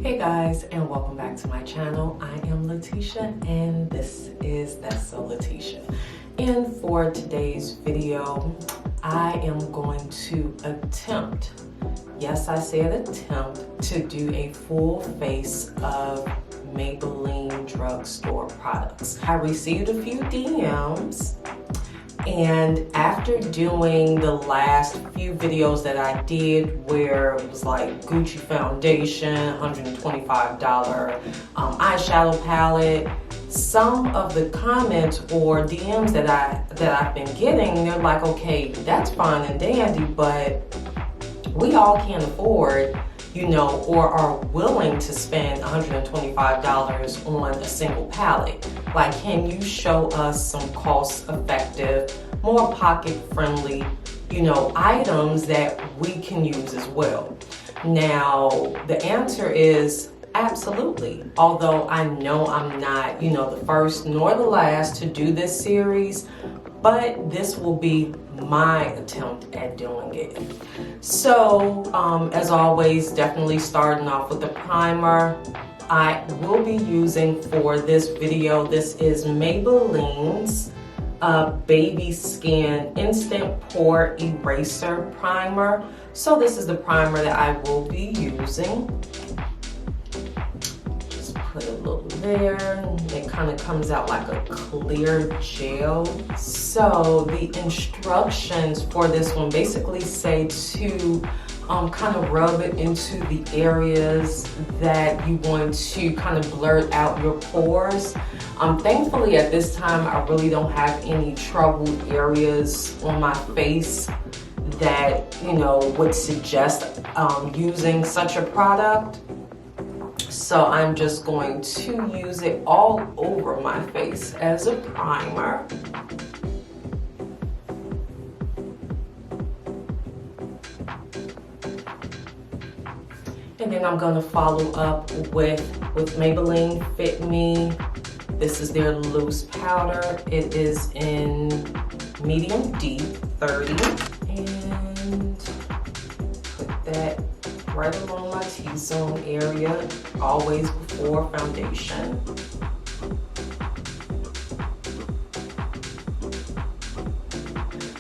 Hey guys, and welcome back to my channel. I am Letitia and this is That's So Letitia. And for today's video, I am going to attempt, yes I said attempt, to do a full face of Maybelline Drugstore products. I received a few DMs, and after doing the last few videos that I did where it was like Gucci foundation, $125 eyeshadow palette, some of the comments or DMs that I've been getting, they're like, okay, that's fine and dandy, but we all can't afford, you know, or are willing to spend $125 on a single palette. Like, can you show us some cost-effective, more pocket-friendly, you know, items that we can use as well? Now, the answer is absolutely. Although I know I'm not, you know, the first nor the last to do this series, but this will be my attempt at doing it. So, as always, definitely starting off with the primer. I will be using for this video, this is Maybelline's Baby Skin Instant Pore Eraser Primer. So this is the primer that I will be using. Just put a little there. It kind of comes out like a clear gel. So the instructions for this one basically say to kind of rub it into the areas that you want to kind of blurt out your pores. Thankfully at this time I really don't have any troubled areas on my face that, you know, would suggest using such a product. So I'm just going to use it all over my face as a primer. And then I'm gonna follow up with Maybelline Fit Me. This is their loose powder. It is in medium deep, 30. And put that right along my T-zone area, always before foundation.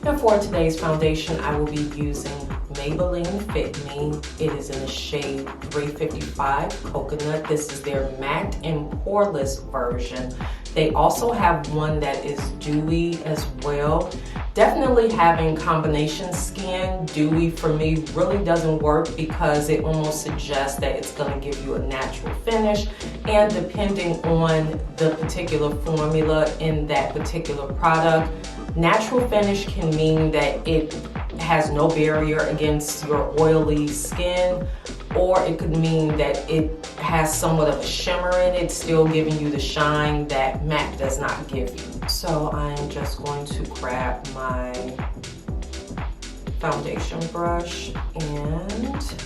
And for today's foundation, I will be using Maybelline Fit Me. It is in the shade 355 Coconut. This is their matte and poreless version. They also have one that is dewy as well. Definitely having combination skin, dewy for me really doesn't work because it almost suggests that it's going to give you a natural finish, and depending on the particular formula in that particular product, natural finish can mean that it has no barrier against your oily skin, or it could mean that it has somewhat of a shimmer in it, still giving you the shine that matte does not give you. So I'm just going to grab my foundation brush and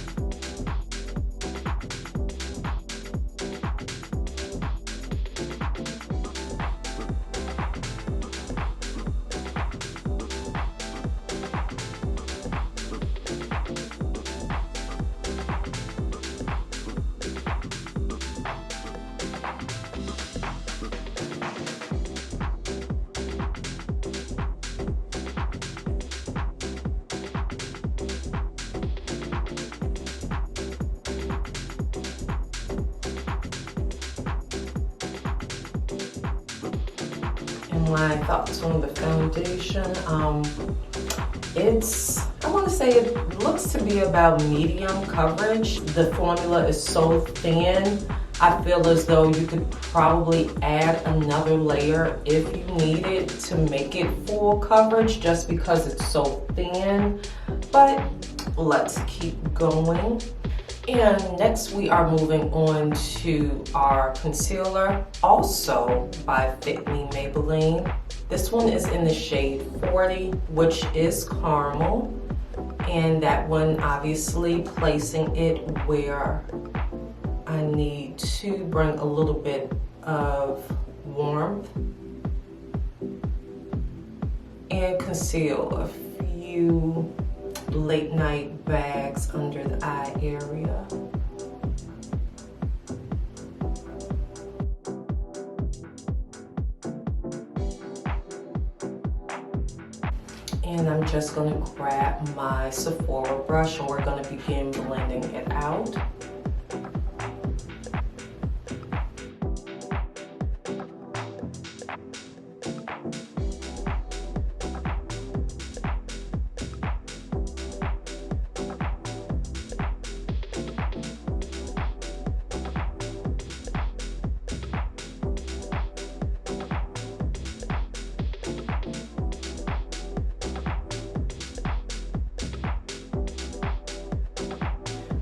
my thoughts on the foundation. I want to say it looks to be about medium coverage. The formula is so thin, I feel as though you could probably add another layer if you needed to make it full coverage just because it's so thin. But let's keep going. And next we are moving on to our concealer, also by Fit Me Maybelline. This one is in the shade 40, which is caramel. And that one, obviously placing it where I need to bring a little bit of warmth and conceal a few late night bags under the eye area. And I'm just going to grab my Sephora brush and we're going to begin blending it out.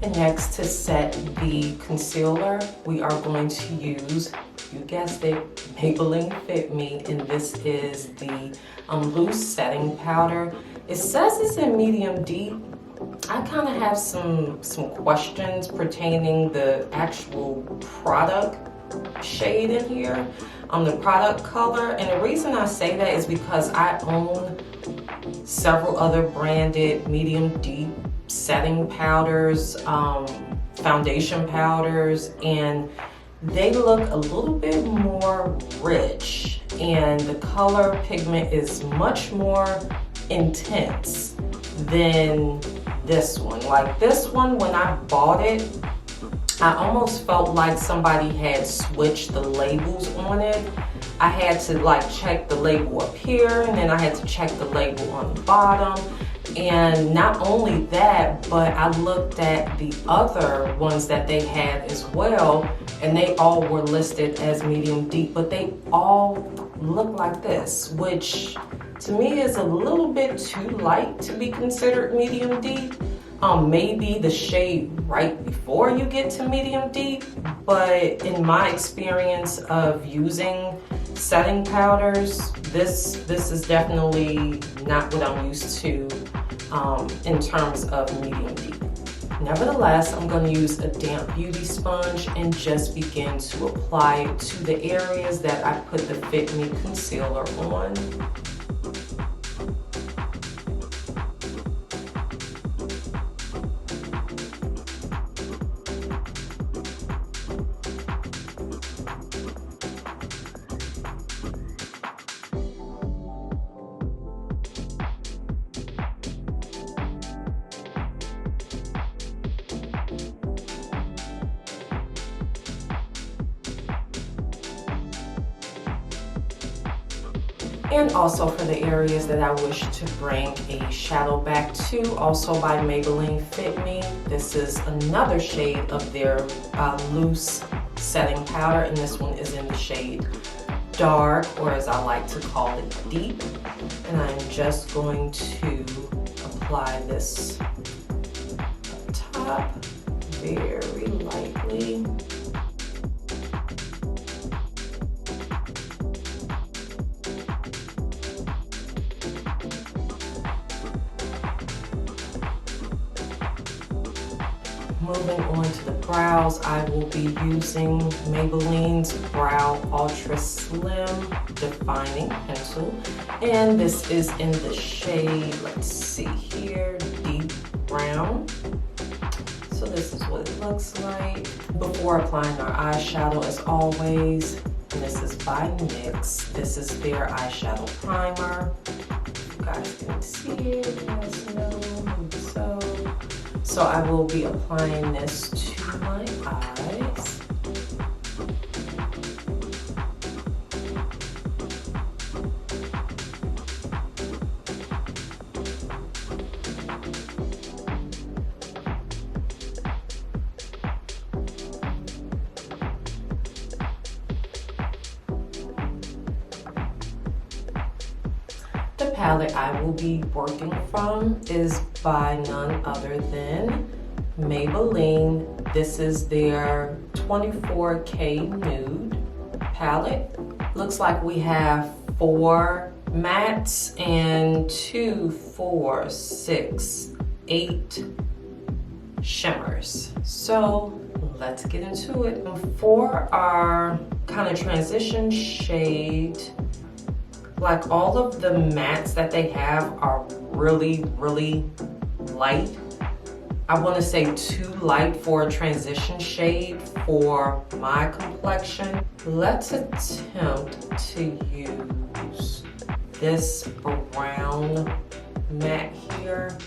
And next, to set the concealer, we are going to use, you guessed it, Maybelline Fit Me, and this is the loose setting powder. It says it's in medium deep. I kind of have some questions pertaining the actual product shade in here, the product color, and the reason I say that is because I own several other branded medium deep setting powders, foundation powders, and they look a little bit more rich, and the color pigment is much more intense than this one. Like this one, when I bought it, I almost felt like somebody had switched the labels on it. I had to like check the label up here, and then I had to check the label on the bottom. And not only that, but I looked at the other ones that they had as well, and they all were listed as medium deep, but they all look like this, which to me is a little bit too light to be considered medium deep. Maybe the shade right before you get to medium deep, but in my experience of using setting powders, this is definitely not what I'm used to in terms of medium deep. Nevertheless, I'm going to use a damp beauty sponge and just begin to apply it to the areas that I put the Fit Me concealer on. And also for the areas that I wish to bring a shadow back to, also by Maybelline Fit Me. This is another shade of their loose setting powder, and this one is in the shade dark, or as I like to call it, deep. And I'm just going to apply this up top very lightly. Moving on to the brows, I will be using Maybelline's Brow Ultra Slim Defining Pencil. And this is in the shade, let's see here, Deep Brown. So this is what it looks like. Before applying our eyeshadow, as always, and this is by NYX. This is their eyeshadow primer. You guys can see it, yes, no, so I will be applying this to my eyes. The palette I will be working from is by none other than Maybelline. This is their 24K Nude Palette. Looks like we have 4 mattes and 2, 4, 6, 8 shimmers. So let's get into it. For our kind of transition shade, like all of the mattes that they have are really, really light. I want to say too light for a transition shade for my complexion. Let's attempt to use this brown matte here.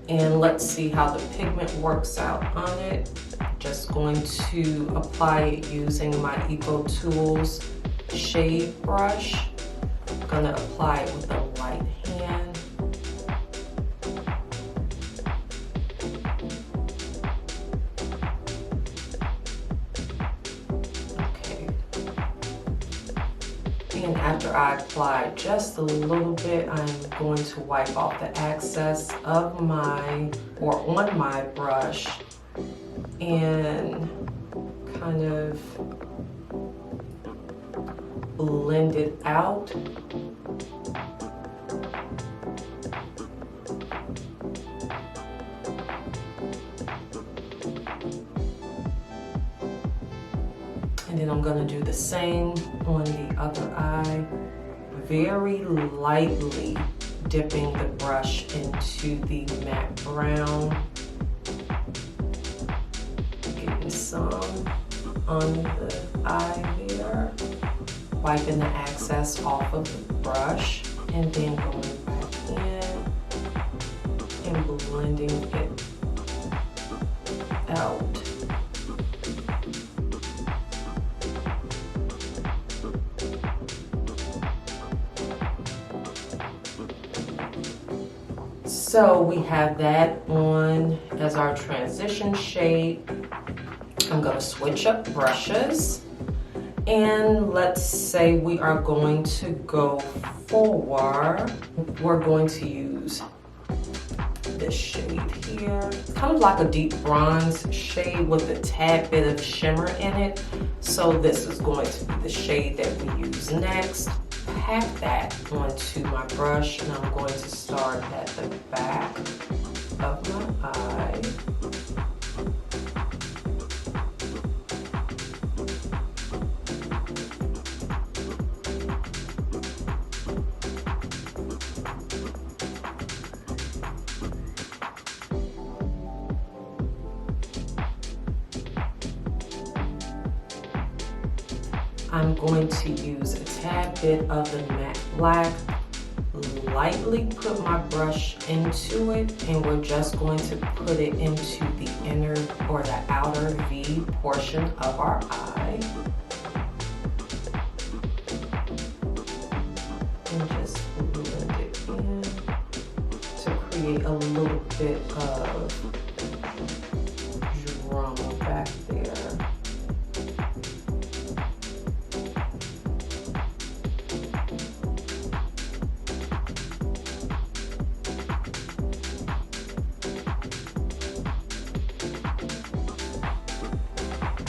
And let's see how the pigment works out on it. Just going to apply it using my Eco Tools shade brush. I'm gonna apply it with a light hand. Okay. And after I apply just a little bit, I'm going to wipe off the excess of my, or on my brush, and kind of blend it out. And then I'm gonna do the same on the other eye, very lightly dipping the brush into the matte brown. Getting some on the eye there. Wiping the excess off of the brush and then going back in and blending it out. So we have that on as our transition shade. I'm going to switch up brushes, and let's say we are going to go for, we're going to use this shade here. It's kind of like a deep bronze shade with a tad bit of shimmer in it. So this is going to be the shade that we use next. Pack that onto my brush, and I'm going to start at the back of my eye. I'm going to use a tad bit of the matte black, lightly put my brush into it, and we're just going to put it into the inner or the outer V portion of our eye. And just blend it in to create a little bit of drama back there.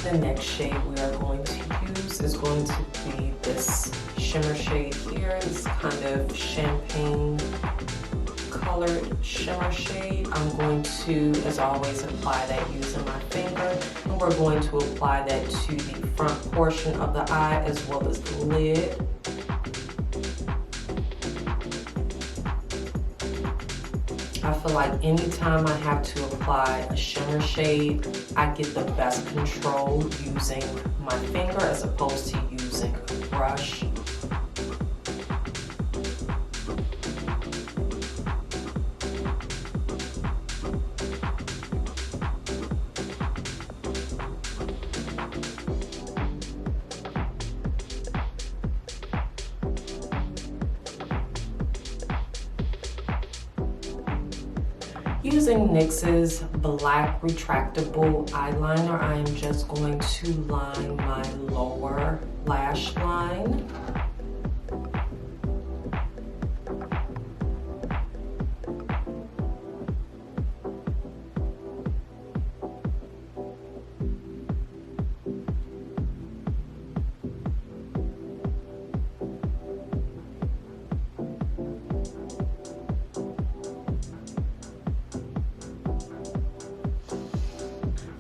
The next shade we are going to use is going to be this shimmer shade here. This kind of champagne colored shimmer shade. I'm going to, as always, apply that using my finger. And we're going to apply that to the front portion of the eye as well as the lid. I feel like anytime I have to apply a shimmer shade, I get the best control using my finger as opposed to using a brush. Using NYX's black retractable eyeliner, I am just going to line my lower lash line.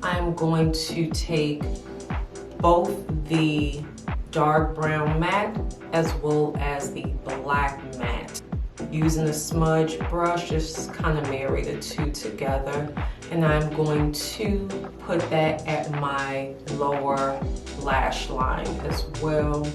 I'm going to take both the dark brown matte as well as the black matte. Using a smudge brush, just kind of marry the two together. And I'm going to put that at my lower lash line as well.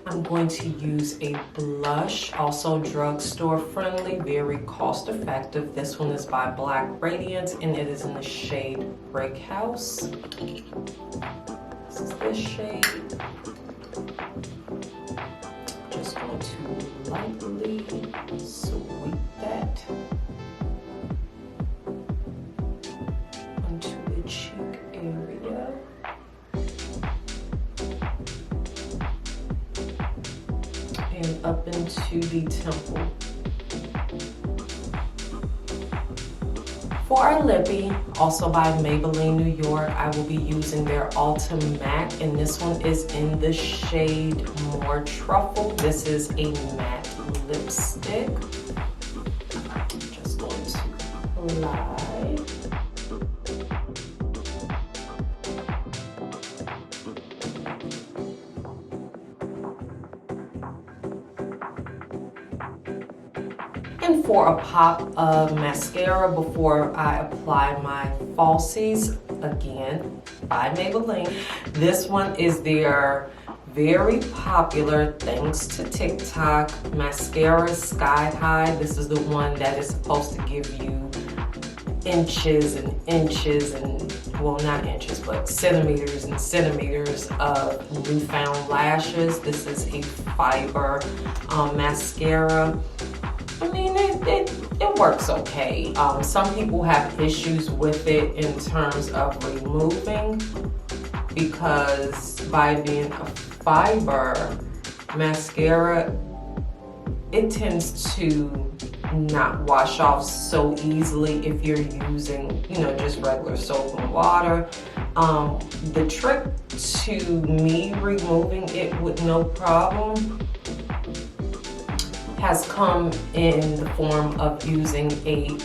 I'm going to use a blush, also drugstore friendly, very cost effective. This one is by Radiance and it is in the shade Brick House. This is this shade. Just going to lightly sweep that onto the cheek area. And up into the temple. For our lippy, also by Maybelline New York, I will be using their Ultimatte, and this one is in the shade More Truffle. This is a matte lipstick. Just going to apply. And for a pop of mascara before I apply my falsies, again by Maybelline. This one is their very popular, thanks to TikTok, mascara Sky High. This is the one that is supposed to give you inches and inches and, well, not inches, but centimeters and centimeters of newfound lashes. This is a fiber mascara. I mean, it works okay. Some people have issues with it in terms of removing, because by being a fiber mascara, it tends to not wash off so easily if you're using, you know, just regular soap and water. The trick to me removing it with no problem has come in the form of using a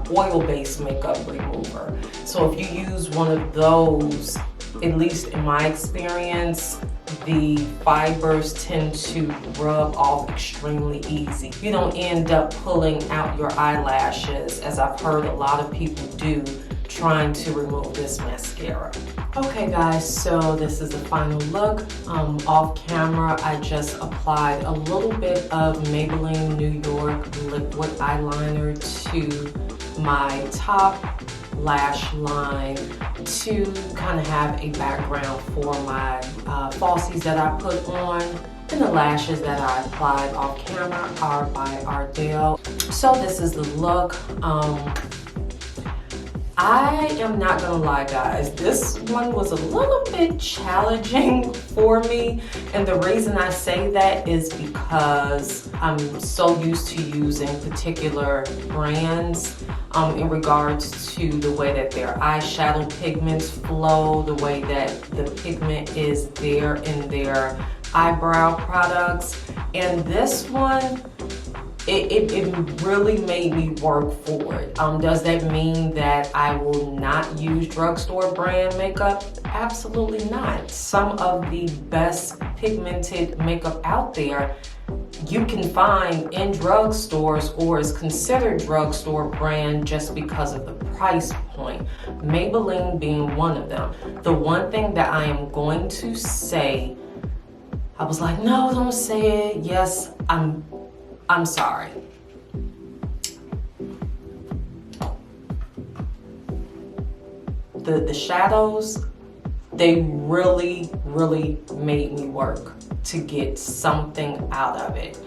oil-based makeup remover. So if you use one of those, at least in my experience, the fibers tend to rub off extremely easy. You don't end up pulling out your eyelashes, as I've heard a lot of people do trying to remove this mascara. Okay guys, so this is the final look. Off camera, I just applied a little bit of Maybelline New York liquid eyeliner to my top lash line to kind of have a background for my falsies that I put on. And the lashes that I applied off camera are by Ardell. So this is the look. I am not gonna lie guys, this one was a little bit challenging for me, and the reason I say that is because I'm so used to using particular brands in regards to the way that their eyeshadow pigments flow, the way that the pigment is there in their eyebrow products, and this one, it really made me work for it. Does that mean that I will not use drugstore brand makeup? Absolutely not. Some of the best pigmented makeup out there you can find in drugstores, or is considered drugstore brand just because of the price point. Maybelline being one of them. The one thing that I am going to say, I was like, no, don't say it. Yes, I'm sorry. The shadows, they really, really made me work to get something out of it.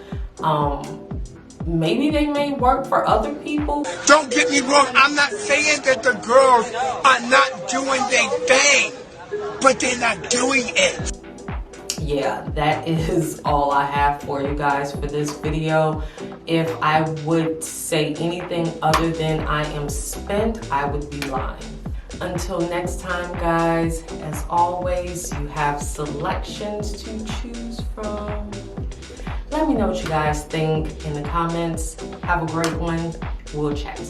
Maybe they may work for other people. Don't get me wrong, I'm not saying that the girls are not doing their thing, but they're not doing it. Yeah, that is all I have for you guys for this video. If I would say anything other than I am spent, I would be lying. Until next time, guys, as always, you have selections to choose from. Let me know what you guys think in the comments. Have a great one. We'll chat.